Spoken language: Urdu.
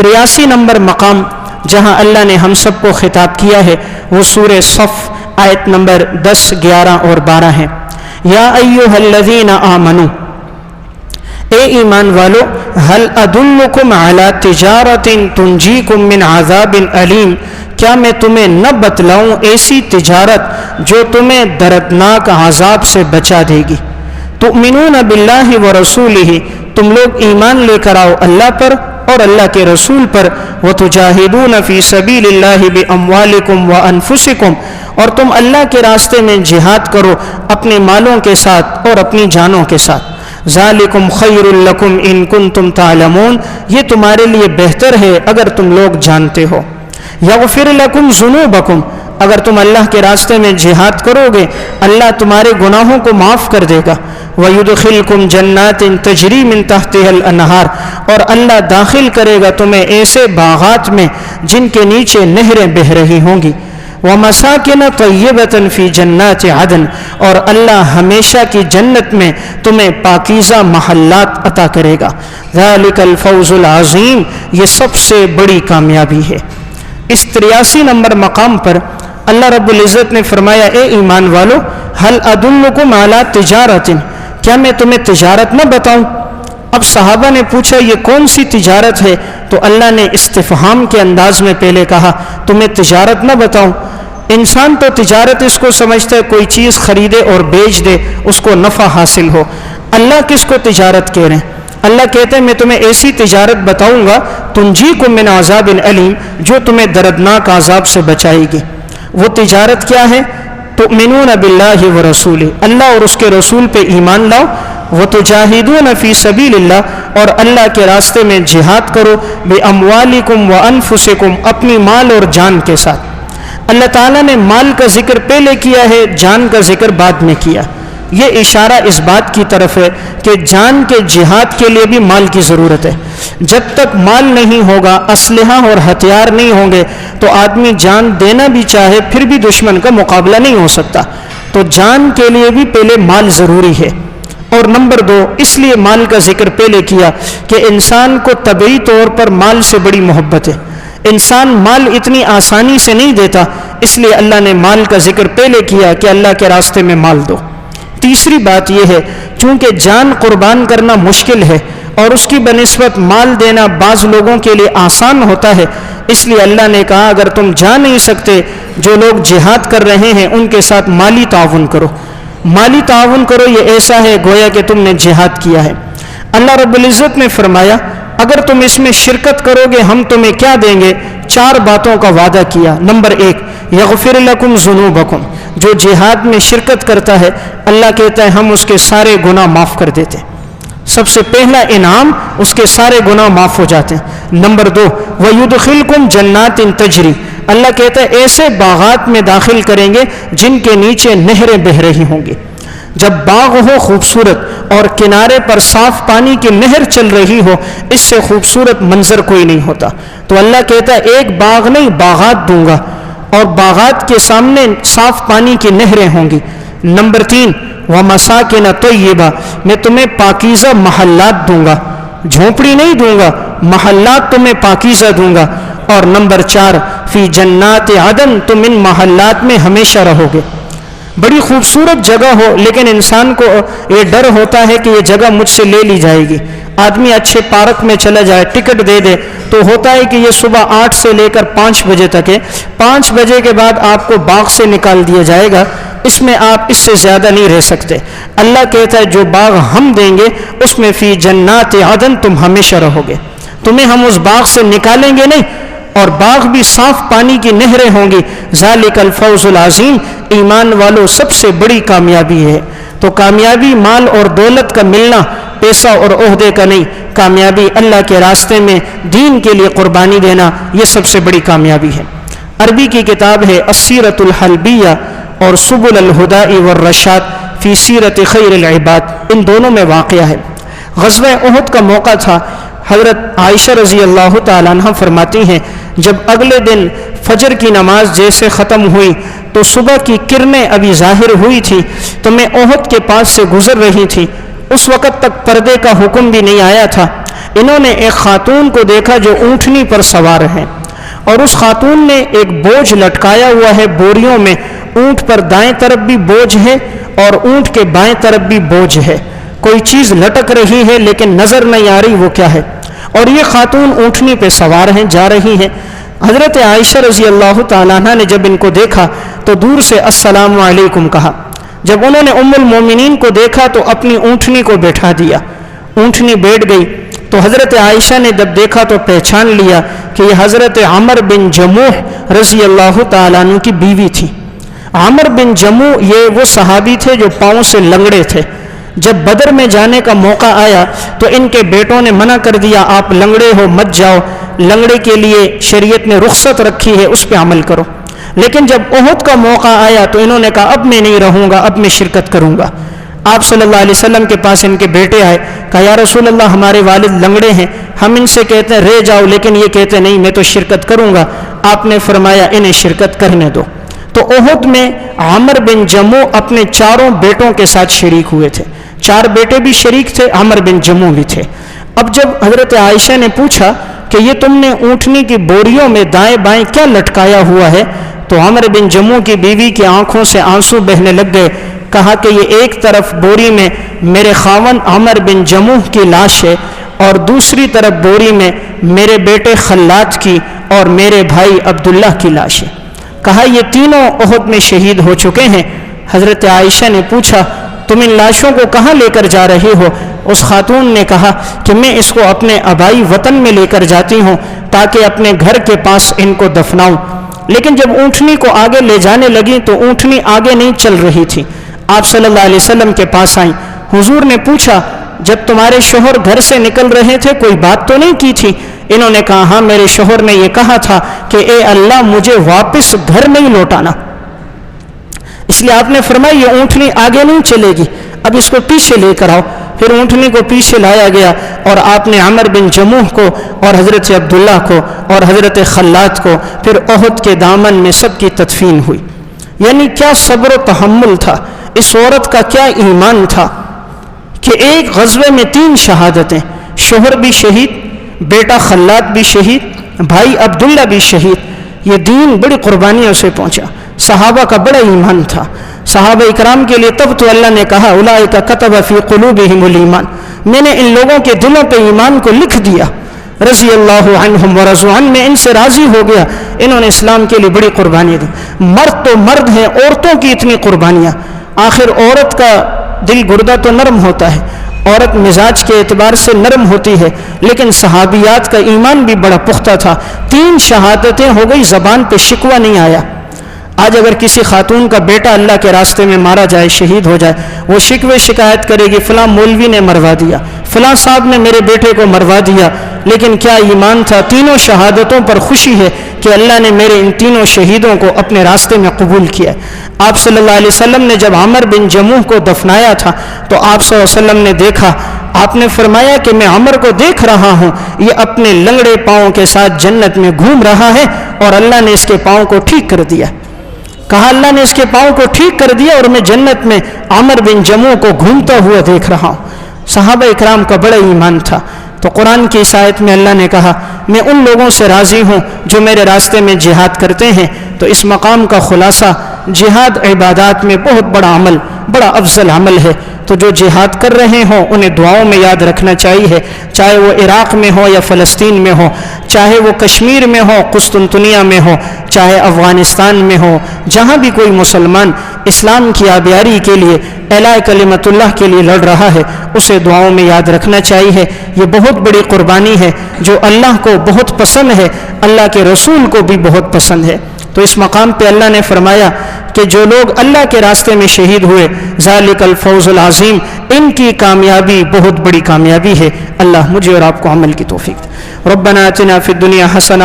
83 نمبر مقام جہاں اللہ نے ہم سب کو خطاب کیا ہے وہ سورہ صف آیت نمبر 10، 11 اور 12 ہے۔ یا ایھا الذین آمنو، اے ایمان والو، هل ادلکم علی تجارۃ تنجیکم من عذاب علیم، کیا میں تمہیں نہ بتلاؤں ایسی تجارت جو تمہیں دردناک عذاب سے بچا دے گی؟ تؤمنون باللہ ورسولہ، تم لوگ ایمان لے کر آؤ اللہ پر اور اللہ کے رسول پر، وتجاہدون فی سبیل اللہ باموالکم وانفسکم، اور تم اللہ کے راستے میں جہاد کرو اپنے مالوں کے ساتھ اور اپنی جانوں کے ساتھ۔ ذالکم خیر لکم ان کنتم تعلمون، یہ تمہارے لیے بہتر ہے اگر تم لوگ جانتے ہو۔ یغفر لکم ذنوبکم، اگر تم اللہ کے راستے میں جہاد کرو گے اللہ تمہارے گناہوں کو معاف کر دے گا۔ وَيُدْخِلْكُمْ جَنَّاتٍ تَجْرِي مِن تَحْتِهَا الْأَنْهَارُ، اور اللہ داخل کرے گا تمہیں ایسے باغات میں جن کے نیچے نہریں بہہ رہی ہوں گی۔ وَمَسَاكِنَ طَيِّبَةً فِي جَنَّاتِ عَدْنٍ، اور اللہ ہمیشہ کی جنت میں تمہیں پاکیزہ محلات عطا کرے گا۔ ذَلِكَ الْفَوْزُ الْعَظِيمُ، یہ سب سے بڑی کامیابی ہے۔ اس 83 نمبر مقام پر اللہ رب العزت نے فرمایا، اے ایمان والو، هل ادلکم علی تجارۃ، کیا میں تمہیں تجارت نہ بتاؤں؟ اب صحابہ نے پوچھا یہ کون سی تجارت ہے؟ تو اللہ نے استفہام کے انداز میں پہلے کہا تمہیں تجارت نہ بتاؤں؟ انسان تو تجارت اس کو سمجھتا ہے کوئی چیز خریدے اور بیچ دے اس کو نفع حاصل ہو۔ اللہ کس کو تجارت کہہ رہے ہیں؟ اللہ کہتے ہیں میں تمہیں ایسی تجارت بتاؤں گا تنجیکم من عذاب علیم، جو تمہیں دردناک عذاب سے بچائے گی۔ وہ تجارت کیا ہے؟ تؤمنون باللہ ورسولہ، اللہ اور اس کے رسول پہ ایمان لاؤ، وتجاہدون فی سبیل اللہ، اور اللہ کے راستے میں جہاد کرو، باموالکم وانفسکم، اپنی مال اور جان کے ساتھ۔ اللہ تعالیٰ نے مال کا ذکر پہلے کیا ہے، جان کا ذکر بعد میں کیا۔ یہ اشارہ اس بات کی طرف ہے کہ جان کے جہاد کے لیے بھی مال کی ضرورت ہے۔ جب تک مال نہیں ہوگا، اسلحہ اور ہتھیار نہیں ہوں گے تو آدمی جان دینا بھی چاہے پھر بھی دشمن کا مقابلہ نہیں ہو سکتا۔ تو جان کے لیے بھی پہلے مال ضروری ہے۔ اور نمبر 2، اس لیے مال کا ذکر پہلے کیا کہ انسان کو طبعی طور پر مال سے بڑی محبت ہے۔ انسان مال اتنی آسانی سے نہیں دیتا، اس لیے اللہ نے مال کا ذکر پہلے کیا کہ اللہ کے راستے میں مال دو۔ تیسری بات یہ ہے چونکہ جان قربان کرنا مشکل ہے اور اس کی بنسبت مال دینا بعض لوگوں کے لیے آسان ہوتا ہے، اس لیے اللہ نے کہا اگر تم جا نہیں سکتے، جو لوگ جہاد کر رہے ہیں ان کے ساتھ مالی تعاون کرو۔ مالی تعاون کرو یہ ایسا ہے گویا کہ تم نے جہاد کیا ہے۔ اللہ رب العزت نے فرمایا اگر تم اس میں شرکت کرو گے ہم تمہیں کیا دیں گے؟ 4 باتوں کا وعدہ کیا۔ نمبر 1، یغفر لکم ذنوبکم، جو جہاد میں شرکت کرتا ہے اللہ کہتا ہے ہم اس کے سارے گناہ معاف کر دیتے ہیں۔ سب سے پہلا انعام اس کے سارے گناہ معاف ہو جاتے ہیں۔ نمبر 2، وَيُدْخِلْكُمْ جَنَّاتٍ تَجْرِي، اللہ کہتا ہے ایسے باغات میں داخل کریں گے جن کے نیچے نہریں بہہ رہی ہوں گی۔ جب باغ ہو خوبصورت اور کنارے پر صاف پانی کی نہر چل رہی ہو، اس سے خوبصورت منظر کوئی نہیں ہوتا۔ تو اللہ کہتا ہے ایک باغ نہیں باغات دوں گا، اور باغات کے سامنے صاف پانی کی نہریں ہوں گی۔ نمبر 3، وَمَسَاكِنَ طَيِّبَةً، میں تمہیں پاکیزہ محلات دوں گا، جھونپڑی نہیں دوں گا، محلات تمہیں پاکیزہ دوں گا۔ اور نمبر 4، فی جنات عدن، تم ان محلات میں ہمیشہ رہو گے۔ بڑی خوبصورت جگہ ہو لیکن انسان کو یہ ڈر ہوتا ہے کہ یہ جگہ مجھ سے لے لی جائے گی۔ آدمی اچھے پارک میں چلا جائے، ٹکٹ دے دے، تو ہوتا ہے کہ یہ صبح 8 سے لے کر 5 بجے تک ہے، 5 بجے کے بعد آپ کو باغ سے نکال دیا جائے گا، اس میں آپ اس سے زیادہ نہیں رہ سکتے۔ اللہ کہتا ہے جو باغ ہم دیں گے اس میں فی جنات عدن تم ہمیشہ رہو گے، تمہیں ہم اس باغ سے نکالیں گے نہیں، اور باغ بھی صاف پانی کی نہریں ہوں گی۔ ذالک الفوز العظیم، ایمان والو سب سے بڑی کامیابی ہے۔ تو کامیابی مال اور دولت کا ملنا، پیسہ اور عہدے کا نہیں، کامیابی اللہ کے راستے میں دین کے لیے قربانی دینا، یہ سب سے بڑی کامیابی ہے۔ عربی کی کتاب ہے السیرۃ الحلبیہ اور سبل الہدی والرشاد فی سیرت خیر العباد، ان دونوں میں واقعہ ہے۔ غزوہ احد کا موقع تھا۔ حضرت عائشہ رضی اللہ تعالیٰ عنہ فرماتی ہیں جب اگلے دن فجر کی نماز جیسے ختم ہوئی تو صبح کی کرنیں ابھی ظاہر ہوئی تھی، تو میں احد کے پاس سے گزر رہی تھی۔ اس وقت تک پردے کا حکم بھی نہیں آیا تھا۔ انہوں نے ایک خاتون کو دیکھا جو اونٹنی پر سوار ہے، اور اس خاتون نے ایک بوجھ لٹکایا ہوا ہے بوریوں میں، اونٹ پر دائیں طرف بھی بوجھ ہے اور اونٹ کے بائیں طرف بھی بوجھ ہے، کوئی چیز لٹک رہی ہے لیکن نظر نہیں آ رہی وہ کیا ہے، اور یہ خاتون اونٹنی پہ سوار ہیں، جا رہی ہیں۔ حضرت عائشہ رضی اللہ تعالیٰ عنہ نے جب ان کو دیکھا تو دور سے السلام علیکم کہا۔ جب انہوں نے ام المومنین کو دیکھا تو اپنی اونٹنی کو بیٹھا دیا، اونٹنی بیٹھ گئی۔ تو حضرت عائشہ نے جب دیکھا تو پہچان لیا کہ یہ حضرت عمر بن جموح رضی اللہ تعالیٰ عنہ کی بیوی تھی۔ عمر بن جموح یہ وہ صحابی تھے جو پاؤں سے لنگڑے تھے۔ جب بدر میں جانے کا موقع آیا تو ان کے بیٹوں نے منع کر دیا، آپ لنگڑے ہو مت جاؤ، لنگڑے کے لیے شریعت نے رخصت رکھی ہے، اس پہ عمل کرو۔ لیکن جب احد کا موقع آیا تو انہوں نے کہا اب میں نہیں رہوں گا، اب میں شرکت کروں گا۔ آپ صلی اللہ علیہ وسلم کے پاس ان کے بیٹے آئے، کہا یا رسول اللہ ہمارے والد لنگڑے ہیں، ہم ان سے کہتے ہیں رہ جاؤ، لیکن یہ کہتے نہیں میں تو شرکت کروں گا۔ آپ نے فرمایا انہیں شرکت کرنے دو۔ تو احد میں عمر بن جموح اپنے چاروں بیٹوں کے ساتھ شریک ہوئے تھے، 4 بیٹے بھی شریک تھے، عمر بن جموح بھی تھے۔ اب جب حضرت عائشہ نے پوچھا کہ یہ تم نے اونٹنی کی بوریوں میں دائیں بائیں کیا لٹکایا ہوا ہے، تو عمر بن جموح کی بیوی کی آنکھوں سے آنسو بہنے لگ گئے۔ کہا کہ یہ ایک طرف بوری میں میرے خاوند عمر بن جموح کی لاش ہے اور دوسری طرف بوری میں میرے بیٹے خلاد کی اور میرے بھائی عبداللہ کی لاش ہے۔ کہا یہ تینوں احد میں شہید ہو چکے ہیں۔ حضرت عائشہ نے پوچھا تم ان لاشوں کو کہاں لے کر جا رہے ہو؟ اس خاتون نے کہا کہ میں اس کو اپنے آبائی وطن میں لے کر جاتی ہوں تاکہ اپنے گھر کے پاس ان کو دفناؤں۔ لیکن جب اونٹنی کو آگے لے جانے لگی تو اونٹنی آگے نہیں چل رہی تھی۔ آپ صلی اللہ علیہ وسلم کے پاس آئیں، حضور نے پوچھا جب تمہارے شوہر گھر سے نکل رہے تھے کوئی بات تو نہیں کی تھی؟ انہوں نے کہا ہاں میرے شوہر نے یہ کہا تھا کہ اے اللہ مجھے واپس گھر نہیں لوٹانا، اس لیے آپ نے فرمایا یہ اونٹنی آگے نہیں چلے گی، اب اس کو پیچھے لے کر آؤ۔ پھر اونٹنی کو پیچھے لایا گیا اور آپ نے عمر بن جموح کو اور حضرت عبداللہ کو اور حضرت خلاد کو پھر احد کے دامن میں سب کی تدفین ہوئی۔ یعنی کیا صبر و تحمل تھا، اس عورت کا کیا ایمان تھا کہ ایک غزوے میں 3 شہادتیں، شوہر بھی شہید، بیٹا خلاد بھی شہید، بھائی عبداللہ بھی شہید۔ یہ دین بڑی قربانیوں سے پہنچا، صحابہ کا بڑا ایمان تھا۔ صحابہ اکرام کے لیے تب تو اللہ نے کہا اولئک کتب فی قلوبہم الایمان، میں نے ان لوگوں کے دلوں پہ ایمان کو لکھ دیا، رضی اللہ عنہم ورضوا عنہ، میں ان سے راضی ہو گیا۔ انہوں نے اسلام کے لیے بڑی قربانی دی۔ مرد تو مرد ہیں، عورتوں کی اتنی قربانیاں، آخر عورت کا دل گردہ تو نرم ہوتا ہے، عورت مزاج کے اعتبار سے نرم ہوتی ہے، لیکن صحابیات کا ایمان بھی بڑا پختہ تھا۔ 3 شہادتیں ہو گئی، زبان پہ شکوہ نہیں آیا۔ آج اگر کسی خاتون کا بیٹا اللہ کے راستے میں مارا جائے، شہید ہو جائے، وہ شکوے شکایت کرے گی فلاں مولوی نے مروا دیا، فلاں صاحب نے میرے بیٹے کو مروا دیا، لیکن کیا ایمان تھا؟ تینوں شہادتوں پر خوشی ہے کہ اللہ نے میرے ان تینوں شہیدوں کو اپنے راستے میں قبول کیا۔ آپ صلی اللہ علیہ وسلم نے جب عمر بن جموح کو دفنایا تھا تو آپ صلی اللہ علیہ وسلم نے دیکھا، آپ نے فرمایا کہ میں عمر کو دیکھ رہا ہوں، یہ اپنے لنگڑے پاؤں کے ساتھ جنت میں گھوم رہا ہے اور اللہ نے اس کے پاؤں کو ٹھیک کر دیا۔ کہا اللہ نے اس کے پاؤں کو ٹھیک کر دیا اور میں جنت میں عمر بن جموح کو گھومتا ہوا دیکھ رہا ہوں۔ صحابہ اکرام کا بڑا ایمان تھا۔ تو قرآن کی اس آیت میں اللہ نے کہا میں ان لوگوں سے راضی ہوں جو میرے راستے میں جہاد کرتے ہیں۔ تو اس مقام کا خلاصہ، جہاد عبادات میں بہت بڑا عمل، بڑا افضل عمل ہے۔ تو جو جہاد کر رہے ہوں انہیں دعاؤں میں یاد رکھنا چاہیے، چاہے وہ عراق میں ہو یا فلسطین میں ہو، چاہے وہ کشمیر میں ہو، قسطنطنیہ میں ہو، چاہے افغانستان میں ہو، جہاں بھی کوئی مسلمان اسلام کی آبیاری کے لیے، اعلاء کلمت اللہ کے لیے لڑ رہا ہے، اسے دعاؤں میں یاد رکھنا چاہیے۔ یہ بہت بڑی قربانی ہے جو اللہ کو بہت پسند ہے، اللہ کے رسول کو بھی بہت پسند ہے۔ تو اس مقام پہ اللہ نے فرمایا کہ جو لوگ اللہ کے راستے میں شہید ہوئے، ذالک الفوز العظیم، ان کی کامیابی بہت بڑی کامیابی ہے۔ اللہ مجھے اور آپ کو عمل کی توفیق دے۔ ربنا آتنا فی الدنیا حسنہ